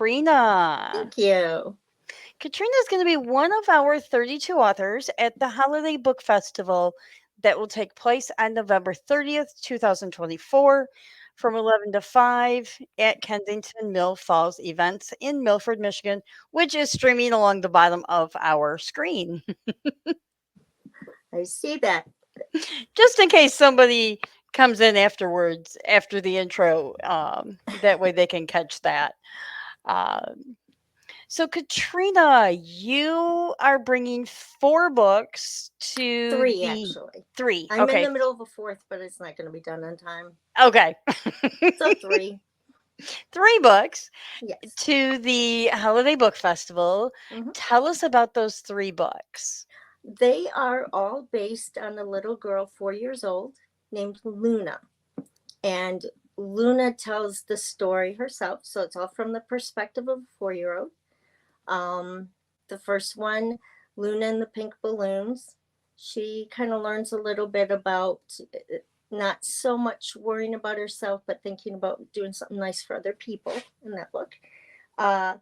Catreena. Thank you. Catreena is going to be one of our 32 authors at the Holiday Book Festival that will take place on November 30th, 2024, from 11 to 5 at Kensington Mill Falls Events in Milford, Michigan, which is streaming along the bottom of our screen. I see that. Just in case somebody comes in afterwards, after the intro, that way they can catch that. Um, So, Catreena, you are bringing 4 books to Three, the actually. 3. I'm in Okay. the middle of a fourth, but it's not going to be done on time. Okay. So three. 3 books Yes. to the Holiday Book Festival. Hmm. Tell us about those 3 books. They are all based on a little girl, 4 years old, named Luna. And Luna tells the story herself. So it's all from the perspective of a 4 year old. Um, the first one, Luna and the Pink Balloons, she kind of learns a little bit about not so much worrying about herself, but thinking about doing something nice for other people in that book. Uh,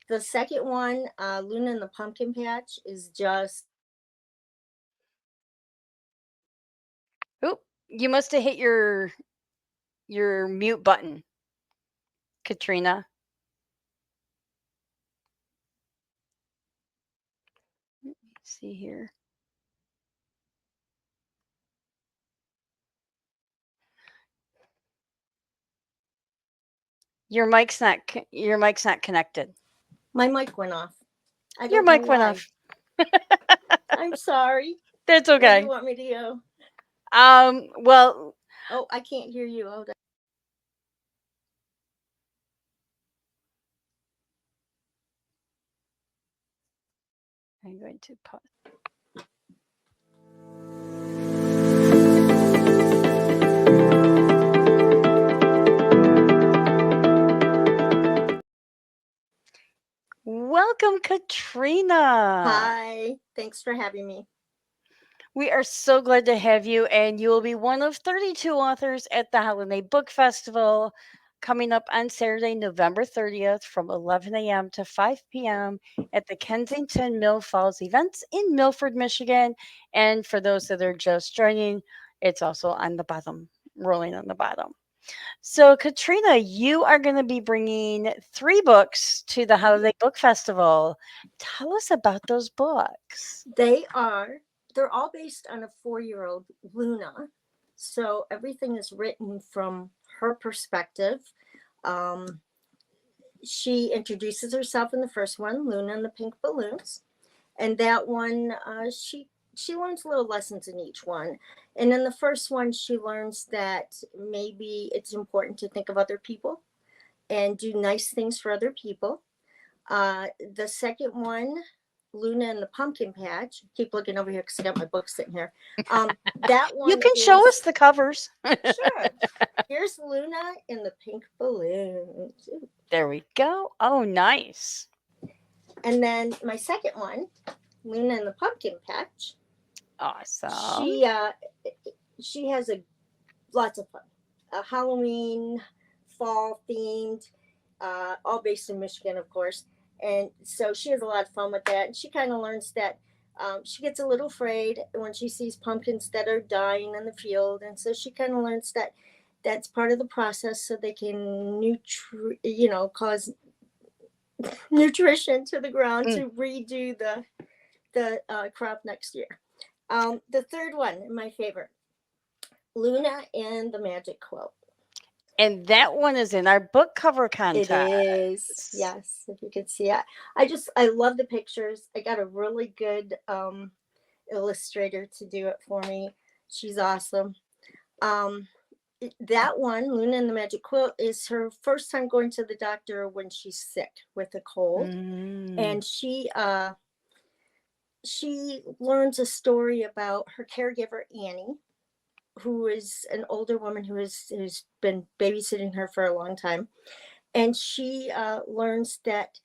the second one, Luna and the Pumpkin Patch, is just Oop, you must have hit your mute button, Catreena. Let me see here. Your mic's not connected. my mic went off. I Your don't know mic went why. off. I'm sorry. That's What do you okay. want me to do? Well, Oh, I can't hear you. Hold on. I'm going to pause. Welcome, Catreena. Hi. Thanks for having me. We are so glad to have you, and you will be one of 32 authors at the Holiday Book Festival coming up on Saturday, November 30th from 11 a.m. to 5 p.m. at the Kensington Mill Falls events in Milford, Michigan. And for those that are just joining, it's also on the bottom, rolling on the bottom. So, Catreena, you are going to be bringing 3 books to the Mhm. Holiday Book Festival. Tell us about those books. They're all based on a 4 year old, Luna. So everything is written from her perspective. Um, she introduces herself in the first one, Luna and the Pink Balloons. And that one, she learns little lessons in each one. And in the first one, she learns that maybe it's important to think of other people and do nice things for other people. The second one, Luna and the Pumpkin Patch. Keep looking over here because I got my book sitting here. That You one can show us is the covers. sure. Here's Luna in the Pink Balloons. There we go. Oh, nice. And then my second one, Luna and the Pumpkin Patch. Awesome. She uh, she has a lots of fun. Halloween, fall themed, all based in Michigan, of course. And so she has a lot of fun with that. And she kind of learns that she gets a little afraid when she sees pumpkins that are dying in the field. And so she kind of learns that that's part of the process so they can cause nutrition to the ground Mm. to redo the crop next year. The third one, my favorite, Luna and the Magic Quilt. And that one is in our book cover It is, contest. yes, if you can see it. I love the pictures. I got a really good illustrator to do it for me. She's awesome. Um, that one, Luna and the Magic Quilt, is her first time going to the doctor when she's sick with a cold, Mm. and she learns a story about her caregiver Annie, who is an older woman who's been babysitting her for a long time, and she learns that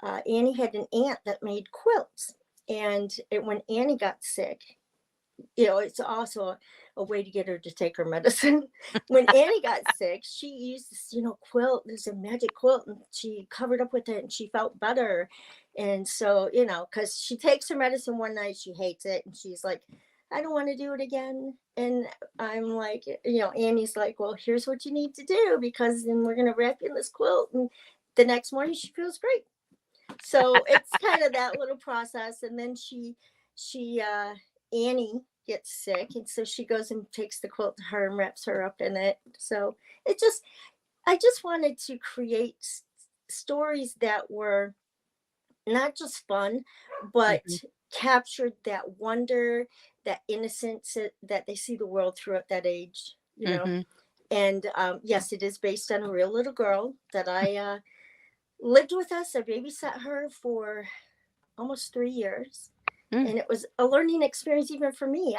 Annie had an aunt that made quilts, and when Annie got sick, it's also a way to get her to take her medicine. When Annie got sick, she used this, quilt. There's a magic quilt, and she covered up with it, and she felt better. And so, because she takes her medicine one night, she hates it, and she's like, I don't want to do it again. And I'm like, Annie's like, well, here's what you need to do, because then we're going to wrap you in this quilt. And the next morning she feels great. So it's kind of that little process. And then Annie gets sick, and so she goes and takes the quilt to her and wraps her up in it. So it just I just wanted to create stories that were not just fun, but Mhm. captured that wonder, that innocence, that they see the world through at that age. Mhm. And yes, it is based on a real little girl that I lived with us. I babysat her for almost 3 years. Mm. And it was a learning experience even for me.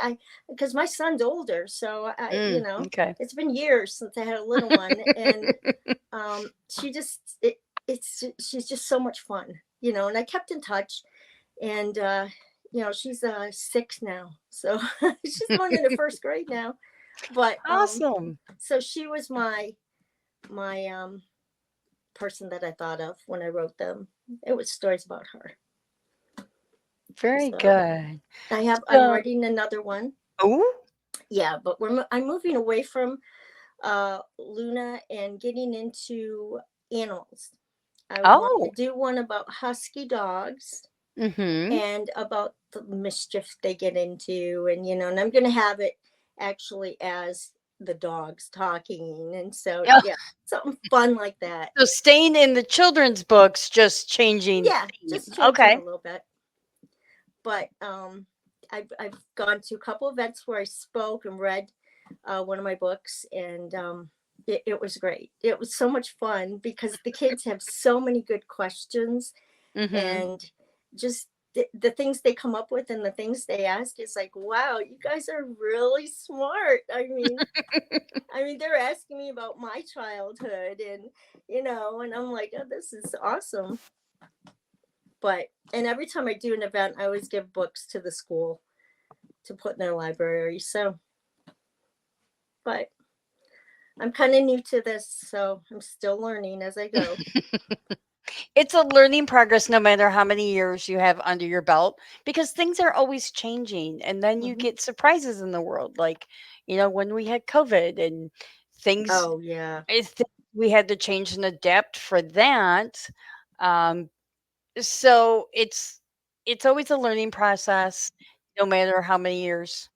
Because my son's older, so Okay. it's been years since I had a little one, and she just she's just so much fun. And I kept in touch, and she's 6 now, so she's going into first grade now. But Awesome. so she was my person that I thought of when I wrote them. It was stories about her. Very So good. I'm So, writing another one. oh, Yeah, but I'm moving away from Luna and getting into animals. I want to oh, do one about husky dogs mhm, and about the mischief they get into, and I'm going to have it actually as the dogs talking, and so yeah. yeah, something fun like that. So staying in the children's books, just changing Yeah, theme. just changing a Okay. little bit. But I've gone to a couple events where I spoke and read one of my books, and it was great. It was so much fun because the kids have so many good questions, Mhm. and just the things they come up with and the things they ask is like, wow, you guys are really smart. I mean, they're asking me about my childhood, and I'm like, oh, this is awesome. And every time I do an event, I always give books to the school to put in their library. So, but I'm kind of new to this, so I'm still learning as I go. It's a learning progress no matter how many years you have under your belt because things are always changing and then you Hmm. get surprises in the world like when we had covid and things Oh yeah. we had to change and adapt for that. um so it's always a learning process no matter how many years.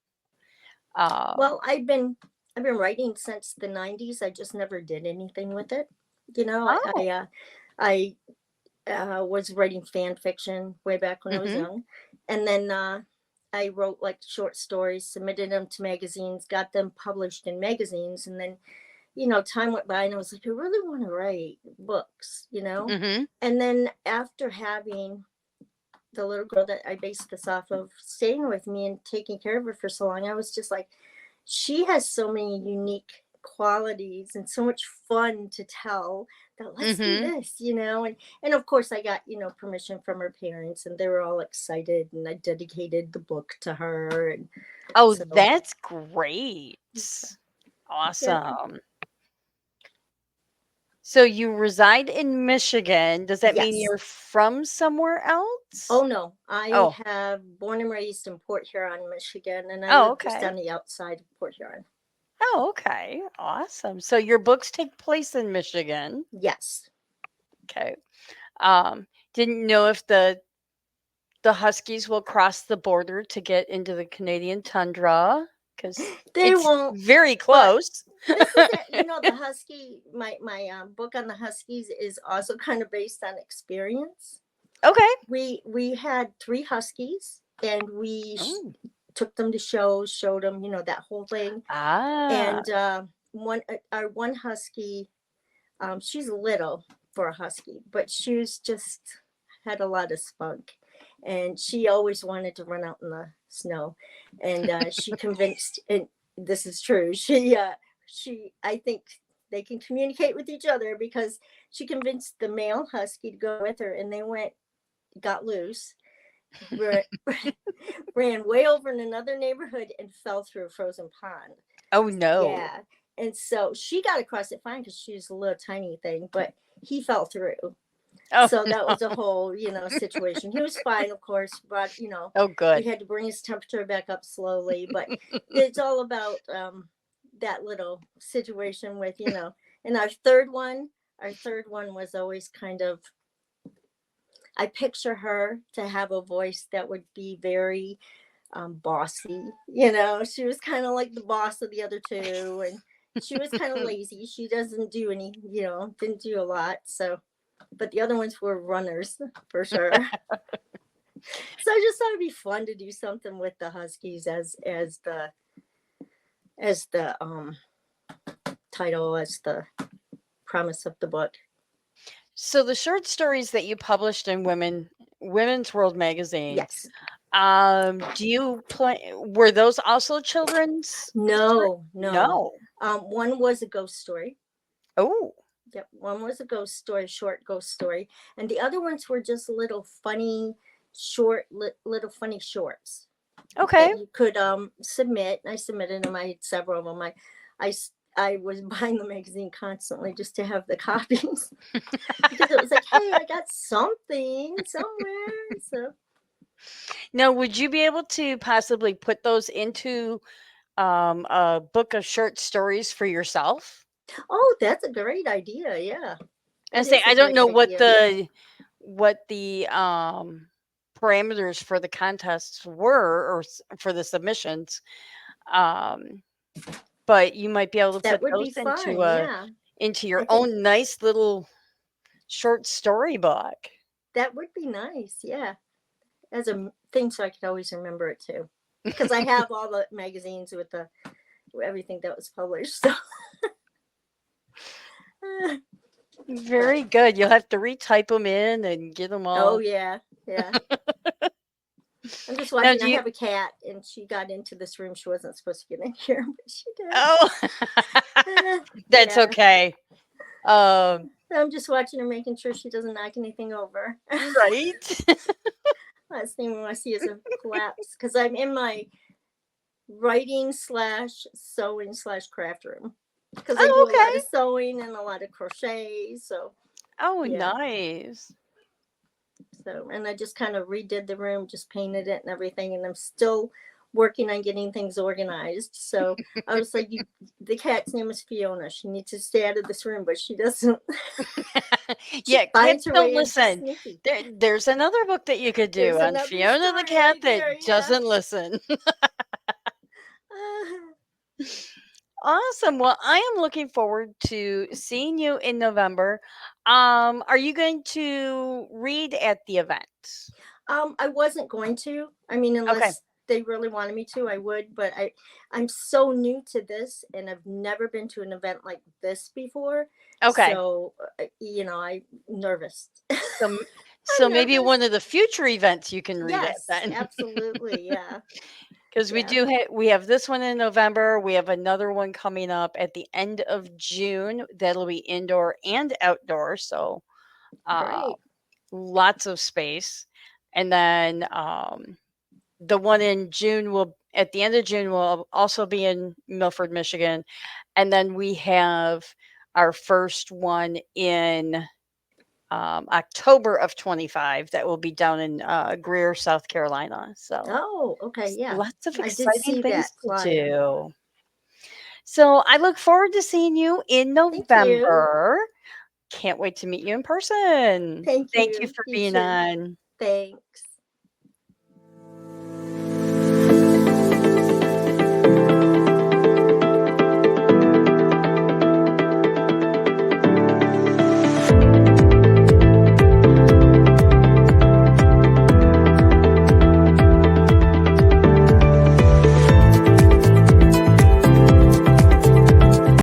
uh Well, I've been writing since the '90s. I just never did anything with it. You know, I oh. I, uh, I was writing fan fiction way back when I was Mhm. young, and then I wrote like short stories, submitted them to magazines, got them published in magazines, and then time went by, and I was like, I really want to write books. Mhm. And then after having the little girl that I based this off of staying with me and taking care of her for so long, I was just like, she has so many unique qualities and so much fun to tell that let's do Mhm. this. And of course I got permission from her parents, and they were all excited, and I dedicated the book to her, and Oh, so that's great. yeah. Awesome. So you reside in Michigan. Does that mean Yes. you're from somewhere else? Oh no, I Oh. have born and raised in Port Huron, Michigan, and I Oh, live just okay. on the outside of Port Huron. Oh, okay. Awesome. So your books take place in Michigan. Yes. Okay. Didn't know if the Huskies will cross the border to get into the Canadian tundra because They it's won't, very but close. this is it. The husky. My book on the huskies is also kind of based on experience. Okay. We had 3 huskies, and we Mm. took them to shows, showed them, that whole thing. Ah. And our one husky, she's little for a husky, but she was just had a lot of spunk, and she always wanted to run out in the snow. And she convinced, and this is true. She I think they can communicate with each other, because she convinced the male husky to go with her, and they got loose, ran, ran way over in another neighborhood and fell through a frozen pond. Oh, no. Yeah. And so she got across it fine because she's a little tiny thing, but he fell through. Oh, So that no. was a whole, situation. He was fine, of course, but Oh, we good. had to bring his temperature back up slowly. But it's all about that little situation with, and our third one was always kind of, I picture her to have a voice that would be very bossy. She was kind of like the boss of the other two, and she was kind of lazy. She doesn't do any, didn't do a lot. So, but the other ones were runners for sure. So I just thought it'd be fun to do something with the Huskies as the title, as the premise of the book. So the short stories that you published in Women's World magazines, Yes. do you play were those also children's stories? No, no. No. One was a ghost story. Oh, Yep, one was a ghost story, short ghost story, and the other ones were just little funny, little funny shorts okay. that you could submit. I submitted them. I had several of them. I I was buying the magazine constantly just to have the copies because it was like, hey, I got something somewhere. So, Now, would you be able to possibly put those into a book of short stories for yourself? oh, that's a great idea. Yeah, And that say is a I don't great know idea. what the parameters for the contests were or for the submissions. Um, but you might be able to That put would those be fun. Yeah, into I your think own nice little short story book. that would be nice. Yeah, as a thing, so I could always remember it too. Because I have all the magazines with the everything that was published. So, but Very good. You'll have to retype them in and get them oh all. yeah, yeah. I'm just Now, watching. do I you? have a cat, and she got into this room. She wasn't supposed to get in here, but she did. Oh, that's Yeah. okay. Um, I'm just watching her, making sure she doesn't knock anything over. right. Last thing we want to see is a collapse because I'm in my writing slash sewing slash craft room because I Oh, do a lot okay. of sewing and a lot of crochet. So Oh, yeah. nice. So, and I just kind of redid the room, just painted it and everything, and I'm still working on getting things organized. So I was like, the cat's name is Fiona. She needs to stay out of this room, but she doesn't. She Yeah, finds cats her don't way in. She's listen. sneaky. There's another book that you could do There's on another Fiona the story cat right that there. Yeah. doesn't listen. Awesome. Well, I am looking forward to seeing you in November. Are you going to read at the event? I wasn't going to. I mean, Okay. unless they really wanted me to, I would. But I'm so new to this, and I've never been to an event like this before. Okay. So, I'm nervous. So I'm maybe nervous. one of the future events you can read at Yes, then. absolutely. Yeah, Because yeah. we have this one in November. We have another one coming up at the end of June. That'll be indoor and outdoor. So uh, Great. lots of space. And then the one in June will at the end of June will also be in Milford, Michigan. And then we have our first one in October of 25 that will be down in Greer, South Carolina. So Oh, okay. Yeah, lots of I did exciting see things that to flyer. do. So I look forward to seeing you in Thank you. November. Can't wait to meet you in person. Thank Thank you you. for You being too. on. Thanks.